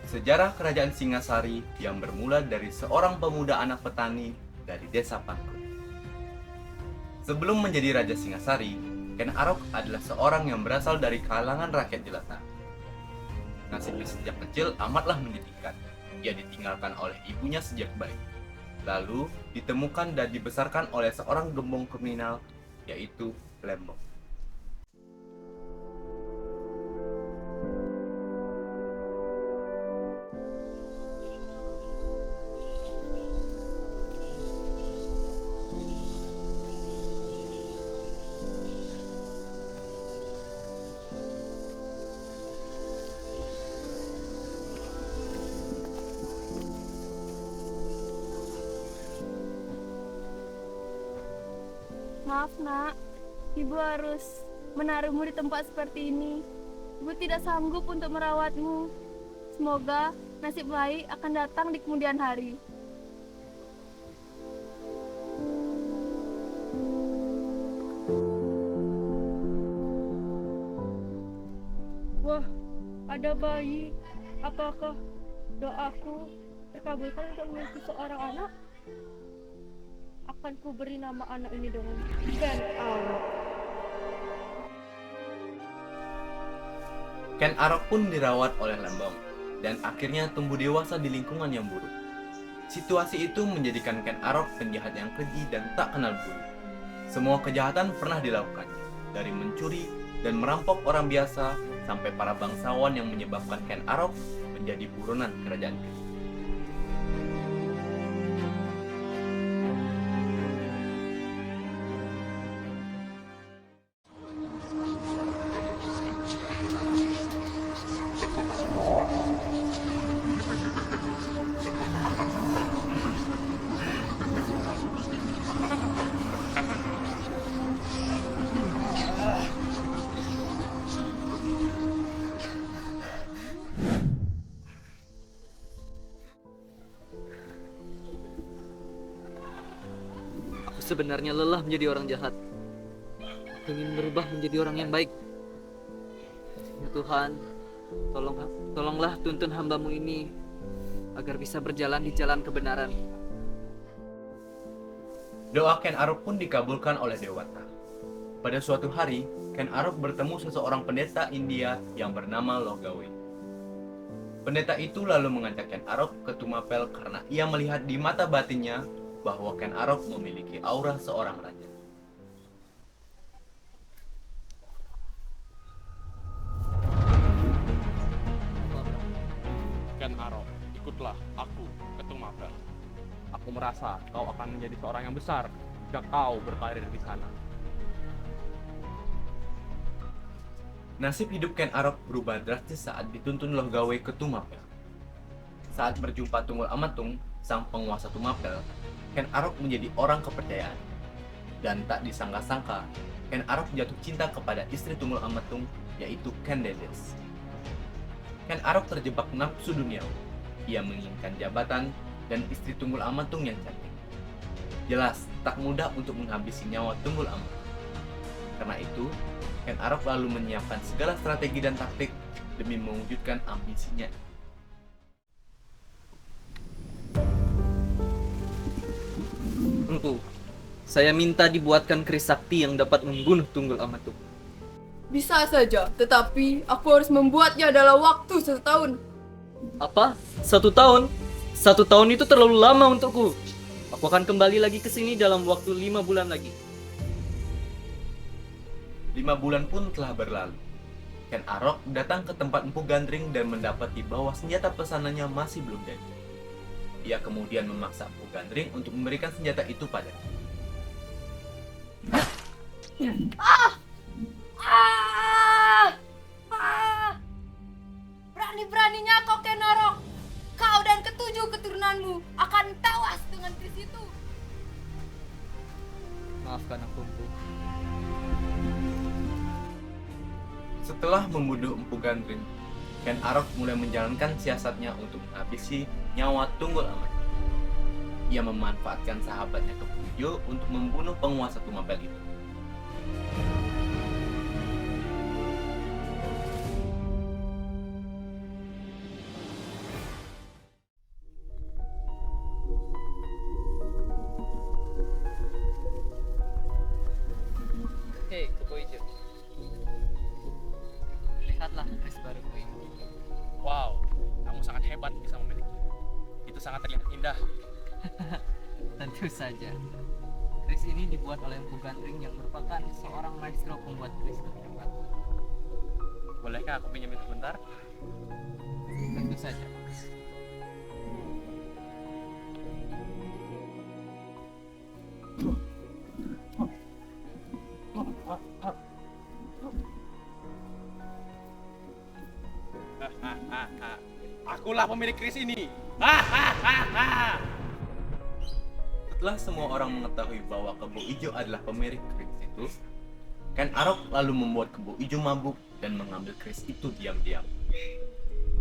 Sejarah Kerajaan Singasari yang bermula dari seorang pemuda anak petani dari desa Pangkut. Sebelum menjadi Raja Singasari, Ken Arok adalah seorang yang berasal dari kalangan rakyat jelata. Nasibnya sejak kecil amatlah menyedihkan. Ia ditinggalkan oleh ibunya sejak bayi. Lalu ditemukan dan dibesarkan oleh seorang gembong kriminal, yaitu Lembong. Maaf nak, ibu harus menaruhmu di tempat seperti ini. Ibu tidak sanggup untuk merawatmu. Semoga nasib baik akan datang di kemudian hari. Wah, ada bayi. Apakah doaku terkabulkan untuk memiliki seorang anak? Akan ku beri nama anak ini dengan Ken Arok. Ken Arok pun dirawat oleh Lembong dan akhirnya tumbuh dewasa di lingkungan yang buruk. Situasi itu menjadikan Ken Arok penjahat yang keji dan tak kenal budi. Semua kejahatan pernah dilakukannya, dari mencuri dan merampok orang biasa sampai para bangsawan yang menyebabkan Ken Arok menjadi buronan kerajaan keji. Aku sebenarnya lelah menjadi orang jahat. Aku ingin berubah menjadi orang yang baik. Ya Tuhan, tolonglah tuntun hamba-Mu ini agar bisa berjalan di jalan kebenaran. Doa Ken Arok pun dikabulkan oleh Dewata. Pada suatu hari, Ken Arok bertemu seseorang pendeta India yang bernama Logawe. Pendeta itu lalu mengajak Ken Arok ke Tumapel karena ia melihat di mata batinnya bahwa Ken Arok memiliki aura seorang raja. Ken Arok, ikutlah aku ke Tumapel. Aku merasa kau akan menjadi seorang yang besar jika kau berkarir di sana. Nasib hidup Ken Arok berubah drastis saat dituntun Logawe ke Tumapel. Saat berjumpa Tunggul Amatung, sang penguasa Tumapel, Ken Arok menjadi orang kepercayaan. Dan tak disangka-sangka, Ken Arok jatuh cinta kepada istri Tunggul Amatung, yaitu Ken Dedes. Ken Arok terjebak nafsu duniawi. Ia menginginkan jabatan dan istri Tunggul Amatung yang cantik. Jelas, tak mudah untuk menghabisi nyawa Tunggul Amatung. Karena itu, Ken Arok lalu menyiapkan segala strategi dan taktik demi mewujudkan ambisinya. Empu, saya minta dibuatkan keris sakti yang dapat membunuh Tunggul Amatung. Bisa saja, tetapi aku harus membuatnya dalam waktu 1 tahun. Apa? 1 tahun? 1 tahun itu terlalu lama untukku. Aku akan kembali lagi ke sini dalam waktu 5 bulan lagi. 5 bulan pun telah berlalu. Ken Arok datang ke tempat Empu Gandring dan mendapati bahwa senjata pesanannya masih belum jadi. Ia kemudian memaksa Empu Gandring untuk memberikan senjata itu padanya. Berani-beraninya kau Ken Arok. Kau dan ketujuh keturunanmu akan tewas dengan keris itu. Maafkan aku, Empu. Setelah membunuh Empu Gandring, Ken Arok mulai menjalankan siasatnya untuk menghabisi nyawa Tunggul Amatung. Ia memanfaatkan sahabatnya Kepujo untuk membunuh penguasa Tumapel itu. Tentu saja. Keris ini dibuat oleh Empu Gandring yang merupakan seorang maestro pembuat keris terhebat. Bolehkah aku pinjam itu sebentar? Tentu saja. Akulah pemilik keris ini. Setelah semua orang mengetahui bahwa Kebo Ijo adalah pemilik keris itu, Ken Arok lalu membuat Kebo Ijo mabuk dan mengambil keris itu diam-diam.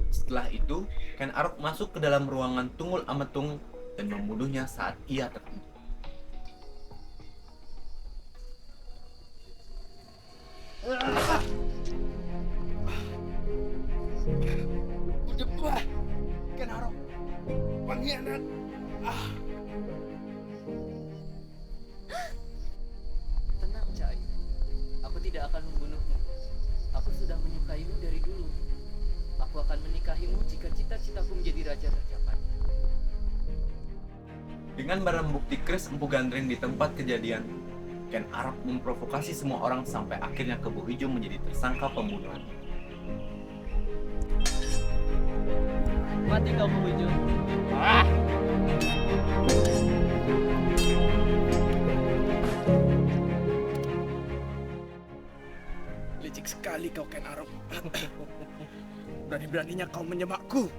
Setelah itu, Ken Arok masuk ke dalam ruangan Tunggul Ametung dan membunuhnya saat ia tertidur. Udah gua, Ken Arok, pengkhianat. Tenang, Cai. Aku tidak akan membunuhmu. Aku sudah menyukaimu dari dulu. Aku akan menikahimu jika cita-citaku menjadi raja tercapai. Dengan barang bukti keris Empu Gandring di tempat kejadian, Ken Arok memprovokasi semua orang sampai akhirnya Kebo Ijo menjadi tersangka pembunuhan. Mati kau, Kebo Ijo. Licik sekali kau, Ken Arok. Berani-beraninya kau menyebabku.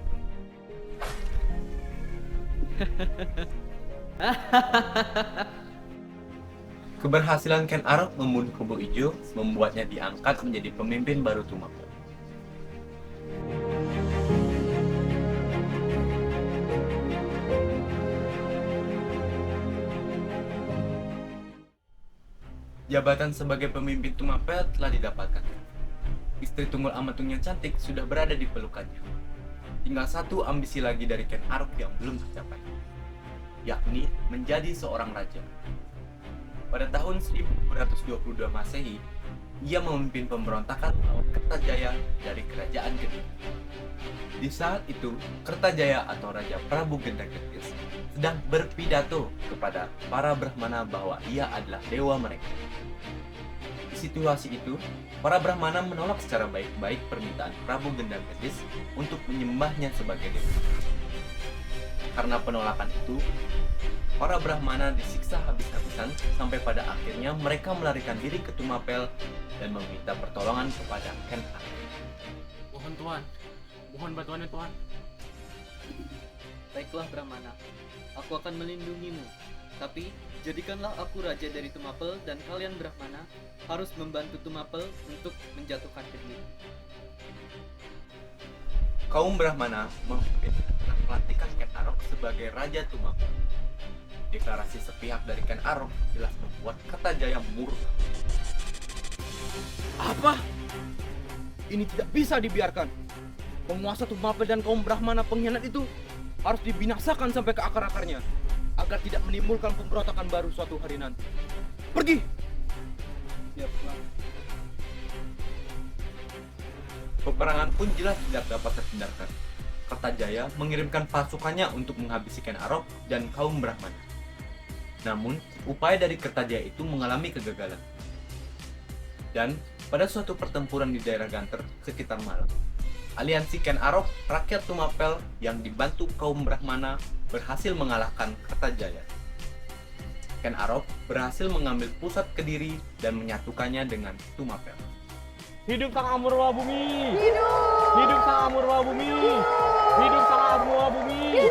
Keberhasilan Ken Arok membunuh Kebo Ijo membuatnya diangkat menjadi pemimpin baru Tumapel. Jabatan sebagai pemimpin Tumapel telah didapatkan. Istri Tunggul Ametung yang cantik sudah berada di pelukannya. Tinggal satu ambisi lagi dari Ken Arok yang belum tercapai, yakni menjadi seorang raja. Pada tahun 1222 Masehi, ia memimpin pemberontakan melawan Kertajaya dari kerajaan Kediri. Di saat itu, Kertajaya atau Raja Prabu Gendakirtis sedang berpidato kepada para Brahmana bahwa ia adalah dewa mereka. Di situasi itu, para Brahmana menolak secara baik-baik permintaan Prabu Gendakirtis untuk menyembahnya sebagai dewa. Karena penolakan itu, para Brahmana disiksa habis-habisan sampai pada akhirnya mereka melarikan diri ke Tumapel dan meminta pertolongan kepada Ken Arok. Mohon Tuhan, mohon bantuannya Tuhan. Baiklah, Brahmana. Aku akan melindungimu. Tapi, jadikanlah aku raja dari Tumapel dan kalian Brahmana harus membantu Tumapel untuk menjatuhkan Kediri. Kaum Brahmana memimpin dan melantikkan Ken Arok sebagai Raja Tumapel. Deklarasi sepihak dari Ken Arok jelas membuat Kertajaya murka. Apa? Ini tidak bisa dibiarkan. Penguasa Tumapel dan kaum Brahmana pengkhianat itu harus dibinasakan sampai ke akar-akarnya agar tidak menimbulkan pemberontakan baru suatu hari nanti. Pergi! Siap, Tuan. Peperangan pun jelas tidak dapat terhindarkan. Kertajaya mengirimkan pasukannya untuk menghabisi Ken Arok dan kaum Brahmana. Namun, upaya dari Kertajaya itu mengalami kegagalan. Dan pada suatu pertempuran di daerah Ganter sekitar malam, aliansi Ken Arok, rakyat Tumapel yang dibantu kaum Brahmana berhasil mengalahkan Kertajaya. Ken Arok berhasil mengambil pusat Kediri dan menyatukannya dengan Tumapel. Hidup Sang Amurwa Bumi! Hidup Sang Amurwa Bumi! Hidup Sang Amurwa Bumi!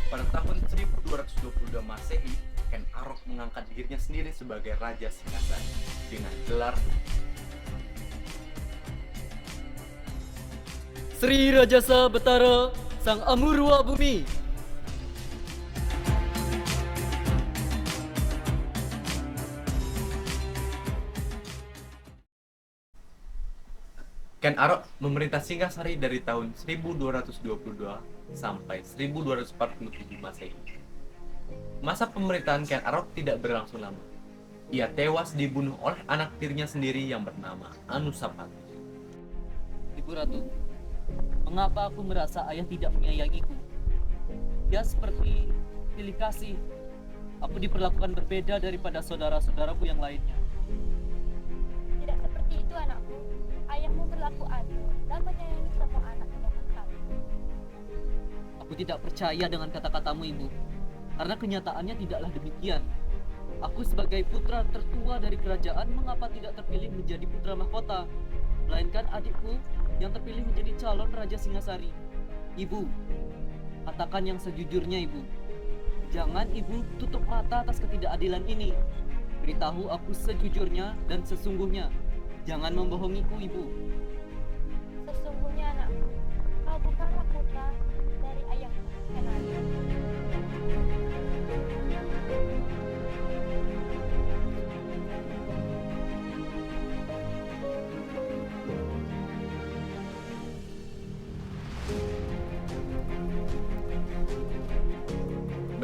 Pada tahun 1222 Masehi, Ken Arok mengangkat dirinya sendiri sebagai Raja Singasari dengan gelar Sri Rajasa Betara Sang Amurwa Bumi. Ken Arok memerintah Singasari dari tahun 1222 sampai 1247 Masehi. Masa pemerintahan Ken Arok tidak berlangsung lama. Ia tewas dibunuh oleh anak tirinya sendiri yang bernama Anusapati. Ibu Ratu, mengapa aku merasa ayah tidak menyayangiku? Dia seperti pilih kasih. Aku diperlakukan berbeda daripada saudara-saudaraku yang lainnya. Tidak seperti itu anakku. Ayahmu berlaku adil dan menyayangi semua anak dengan sama. Aku tidak percaya dengan kata-katamu, Ibu. Karena kenyataannya tidaklah demikian. Aku sebagai putra tertua dari kerajaan mengapa tidak terpilih menjadi putra mahkota, melainkan adikku yang terpilih menjadi calon Raja Singasari. Ibu, katakan yang sejujurnya, Ibu. Jangan Ibu tutup mata atas ketidakadilan ini. Beritahu aku sejujurnya dan sesungguhnya. Jangan membohongiku, Ibu. Sesungguhnya anakku, kau bukanlah putra dari ayahmu, Henry.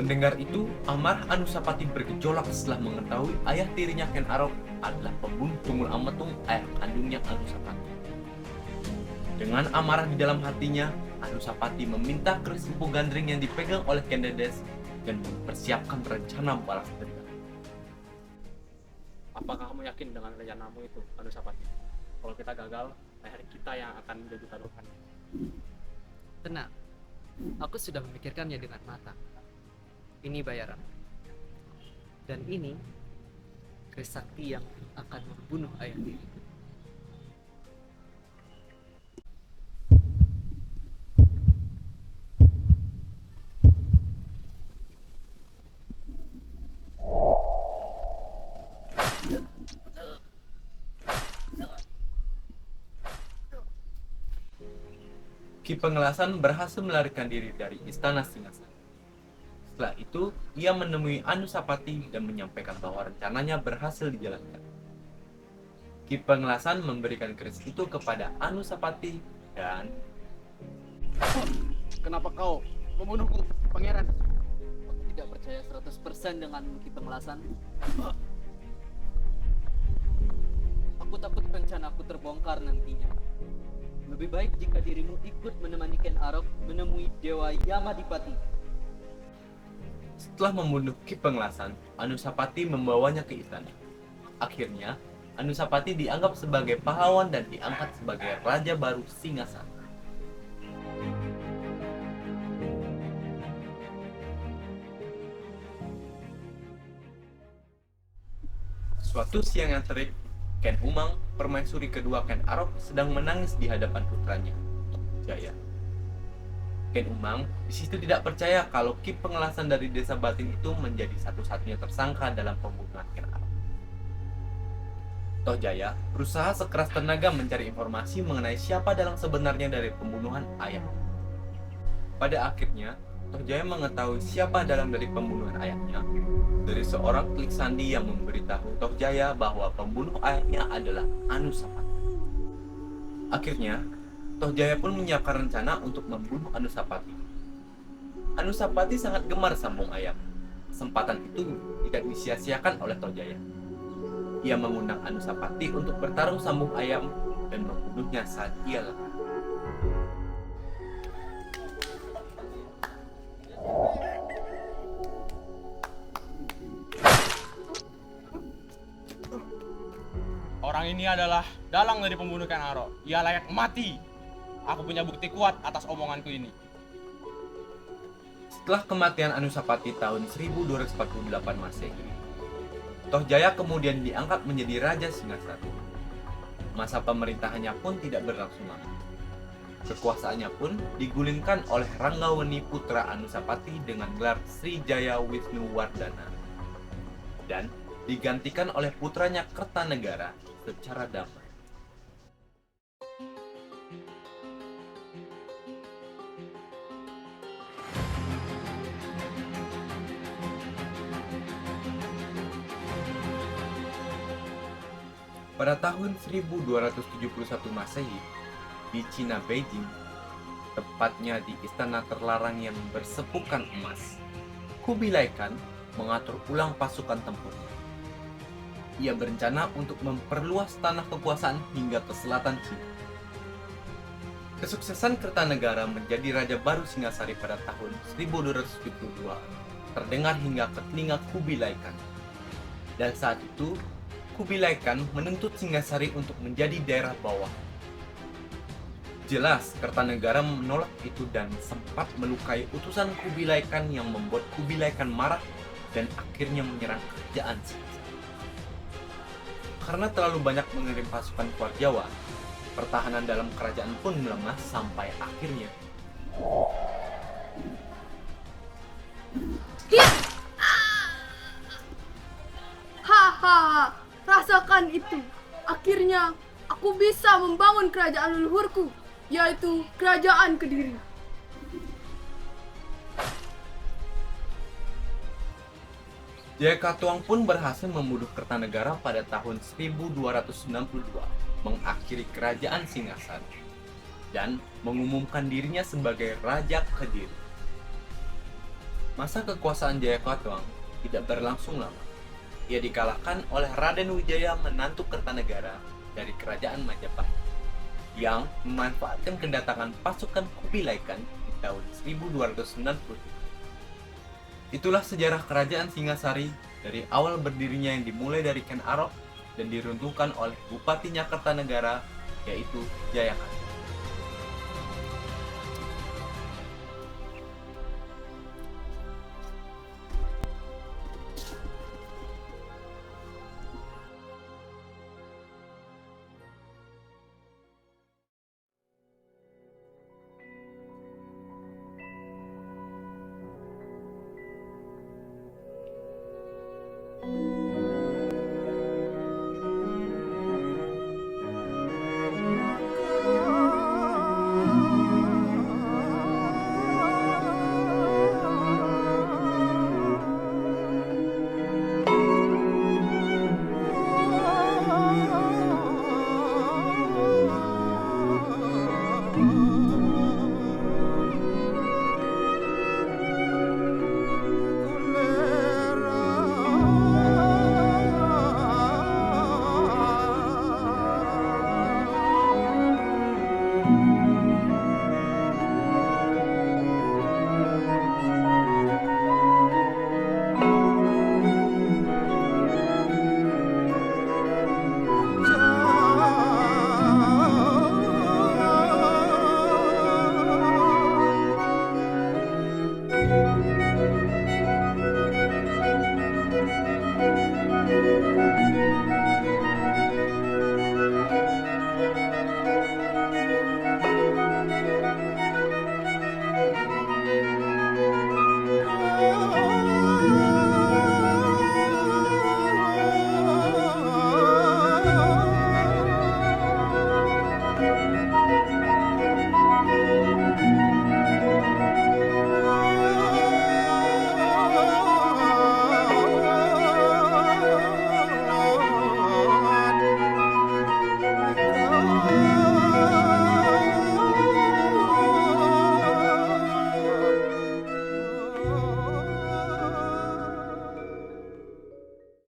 Mendengar itu, amarah Anusapati bergejolak setelah mengetahui ayah tirinya Ken Arok adalah pembunuh Tunggul Ametung, ayah kandungnya Anusapati. Dengan amarah di dalam hatinya, Anusapati meminta keris empu gandring yang dipegang oleh Ken Dedes dan mempersiapkan rencana balas dendam. Apakah kamu yakin dengan rencanamu itu, Anusapati? Kalau kita gagal, ayah kita yang akan menjadi taruhan. Tenang, aku sudah memikirkannya dengan matang. Ini bayaran. Dan ini keris sakti yang akan membunuh ayah tiri. Ki Pengelasan berhasil melarikan diri dari istana Singasari. Setelah itu, ia menemui Anusapati dan menyampaikan bahwa rencananya berhasil dijalankan. Ki Pengelasan memberikan keris itu kepada Anusapati dan Kenapa kau membunuhku, pangeran? Aku tidak percaya 100% dengan Ki Pengelasan. Aku takut rencanaku terbongkar nantinya. Lebih baik jika dirimu ikut menemani Ken Arok menemui Dewa Yamadipati. setelah membunuh Ki Pengelasan, Anusapati membawanya ke istana. Akhirnya, Anusapati dianggap sebagai pahlawan dan diangkat sebagai raja baru Singasari. Suatu siang yang terik, Ken Umang, permaisuri kedua Ken Arok, sedang menangis di hadapan putranya, Jaya. Ken Umang di situ tidak percaya kalau Ki Pengelasan dari Desa Batin itu menjadi satu-satunya tersangka dalam pembunuhan Ken Arok. Toh Jaya berusaha sekeras tenaga mencari informasi mengenai siapa dalang sebenarnya dari pembunuhan ayah. Pada akhirnya, Toh Jaya mengetahui siapa dalang dari pembunuhan ayahnya dari seorang klik sandi yang memberitahu Toh Jaya bahwa pembunuh ayahnya adalah Anusapati. Akhirnya, Toh Jaya pun menyiapkan rencana untuk membunuh Anusapati. Anusapati sangat gemar sambung ayam. Kesempatan itu tidak disia-siakan oleh Toh Jaya. Ia mengundang Anusapati untuk bertarung sambung ayam dan membunuhnya saat ia lelah. Orang ini adalah dalang dari pembunuh Ken Arok. Ia layak mati. Aku punya bukti kuat atas omonganku ini. Setelah kematian Anusapati tahun 1248 Masehi, Toh Jaya kemudian diangkat menjadi Raja Singasari. Masa pemerintahannya pun tidak berlangsung lama. Kekuasaannya pun digulingkan oleh Ranggaweni putra Anusapati dengan gelar Sri Jaya Wisnu Wardana dan digantikan oleh putranya Kertanegara secara damai. Pada tahun 1271 Masehi, di Cina Beijing, tepatnya di istana terlarang yang bersepukan emas, Kubilai Khan mengatur ulang pasukan tempurnya. Ia berencana untuk memperluas tanah kekuasaan hingga ke selatan Cina. Kesuksesan Kertanegara menjadi raja baru Singasari pada tahun 1272 terdengar hingga ke telinga Kubilai Khan. Dan saat itu, Kubilai Khan menuntut Singasari untuk menjadi daerah bawah. Jelas, Kertanegara menolak itu dan sempat melukai utusan Kubilai Khan yang membuat Kubilai Khan marah dan akhirnya menyerang kerajaan Singasari. Karena terlalu banyak mengirim pasukan keluar Jawa, pertahanan dalam kerajaan pun melemah sampai akhirnya Hahaha, rasakan itu. Akhirnya aku bisa membangun kerajaan leluhurku, yaitu kerajaan Kediri. Jayakatwang pun berhasil membunuh Kertanegara pada tahun 1292, mengakhiri kerajaan Singasari, dan mengumumkan dirinya sebagai Raja Kediri. Masa kekuasaan Jayakatwang tidak berlangsung lama. Ia dikalahkan oleh Raden Wijaya, menantu Kertanegara dari kerajaan Majapahit, yang memanfaatkan kedatangan pasukan Kubilai Khan di tahun 1293. Itulah sejarah kerajaan Singasari dari awal berdirinya yang dimulai dari Ken Arok dan diruntuhkan oleh bupatinya Kertanegara, yaitu Jayakatwang.